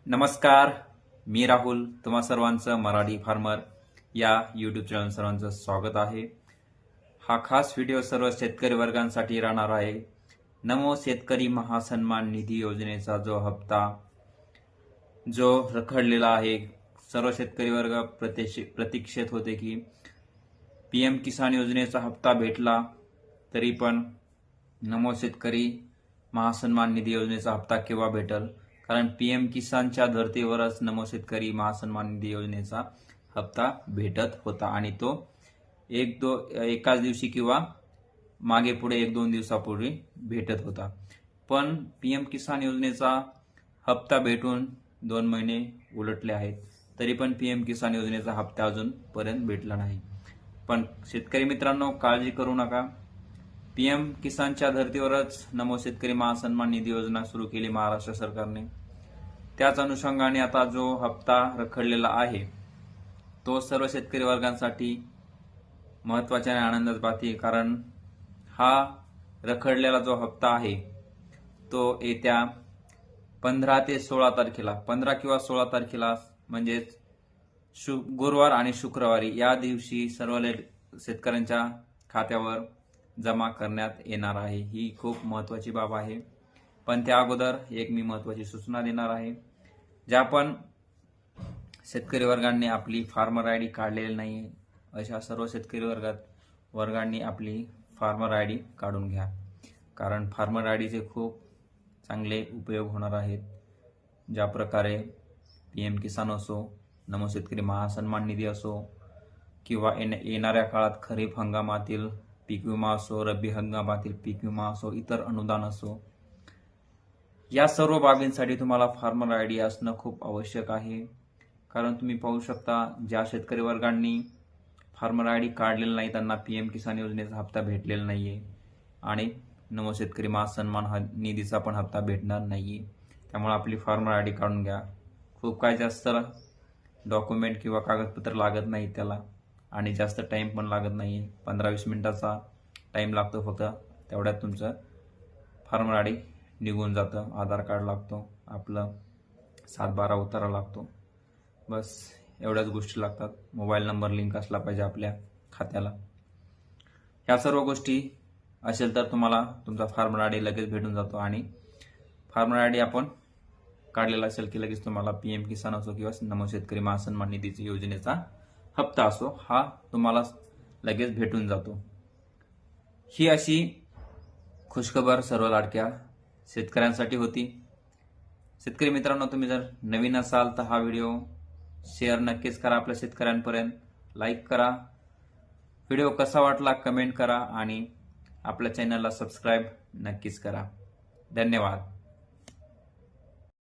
नमस्कार, मी राहुल. तुम्हा सर्वांचं मराठी फार्मर या यूट्यूब चॅनल सर्वांचं स्वागत आहे. हा खास व्हिडिओ सर्व शेतकरी वर्गांसाठी राहणार आहे. नमो शेतकरी महासन्मान निधी योजनेचा जो हप्ता जो रखडलेला आहे, सर्व शेतकरी वर्ग प्रतीक्षेत होते की पीएम किसान योजनेचा हप्ता भेटला, तरी पण नमो शेतकरी महासन्मान निधी योजनेचा हप्ता केव्हा भेटल? कारण पीएम किसानच्या धर्तीवरच नमो शेतकरी महासन्मान निधी योजनेचा हप्ता भेटत होता आणि तो एकाच दिवशी किंवा मागे पुढे 1-2 दिवसापूर्वी भेटत होता. पण पीएम किसान योजनेचा हप्ता भेटून 2 महिने उलटले आहेत, तरी पण पीएम किसान योजनेचा हप्ता अजूनपर्यंत भेटला नाही. पण शेतकरी मित्रांनो, काळजी करू नका. पीएम किसानच्या धर्तीवरच नमो शेतकरी महासन्मान निधी योजना सुरू केली महाराष्ट्र सरकारने. त्याच अनुषंगाने आता जो हप्ता रखडलेला आहे तो सर्व शेतकरी वर्गांसाठी महत्त्वाच्या आणि आनंदाची बातमी आहे. कारण हा रखडलेला जो हप्ता आहे तो येत्या 15 ते 16 तारखेला, 15 किंवा 16 तारखेला म्हणजेच गुरुवार आणि शुक्रवारी या दिवशी सर्व शेतकऱ्यांच्या खात्यावर जमा करण्यात येणार आहे. ही खूप महत्त्वाची बाब आहे. पण त्या अगोदर एक मी महत्त्वाची सूचना देणार आहे. ज्या पण शेतकरी वर्गांनी आपली फार्मर आयडी काढलेली नाही, अशा सर्व शेतकरी वर्गांनी आपली फार्मर आयडी काढून घ्या. कारण फार्मर आयडीचे खूप चांगले उपयोग होणार आहेत. ज्या प्रकारे पीएम किसान असो, नमो शेतकरी महासन्मान निधी असो, किंवा येणाऱ्या काळात खरीप हंगामातील पीक विमा असो, रब्बी हंगामातील पीक विमा असो, इतर अनुदान असो, या सर्व बाबींसाठी तुम्हाला फार्मर आयडी असणं खूप आवश्यक आहे. कारण तुम्ही पाहू शकता, ज्या शेतकरी वर्गांनी फार्मर आयडी काढलेला नाही त्यांना पीएम किसान योजनेचा हप्ता भेटलेला नाहीये आणि नमो शेतकरी महासन्मान निधीचा पण हप्ता भेटणार नाहीये. त्यामुळे आपली फार्मर आयडी काढून घ्या. खूप काय जास्त डॉक्युमेंट किंवा कागदपत्र लागत नाही त्याला आणि जास्त टाइम पण लागत नाही. 15-20 मिनिटाचा टाइम लागतो फक्त. तेवढ्यात तुमचं फार्मर आयडी निघून जातं. आधार कार्ड लागतो, आपलं 7-12 उतारा लागतो. बस एवढ्याच गोष्टी लागतात. मोबाईल नंबर लिंक असला पाहिजे आपल्या खात्याला. ह्या सर्व गोष्टी असेल तर तुम्हाला तुमचा फार्मर आयडी लगेच भेटून जातो आणि फार्मर आयडी आपण काढलेला असेल की लगेच तुम्हाला पीएम किसान असो किंवा नमो शेतकरी महासन्मान निधीची योजनेचा हप्ता असो, हा तुम्हाला लगेच भेटून जातो. ही अशी खुशखबर सर्व लाडक्या शेतकऱ्यांसाठी होती. शेतकरी मित्रांनो, तुम्ही जर नवीन असाल तर हा व्हिडिओ शेअर नक्कीच करा आपल्या शेतकऱ्यांपर्यंत. लाईक करा. व्हिडिओ कसा वाटला कमेंट करा आणि आपल्या चॅनलला सबस्क्राईब नक्कीच करा. धन्यवाद.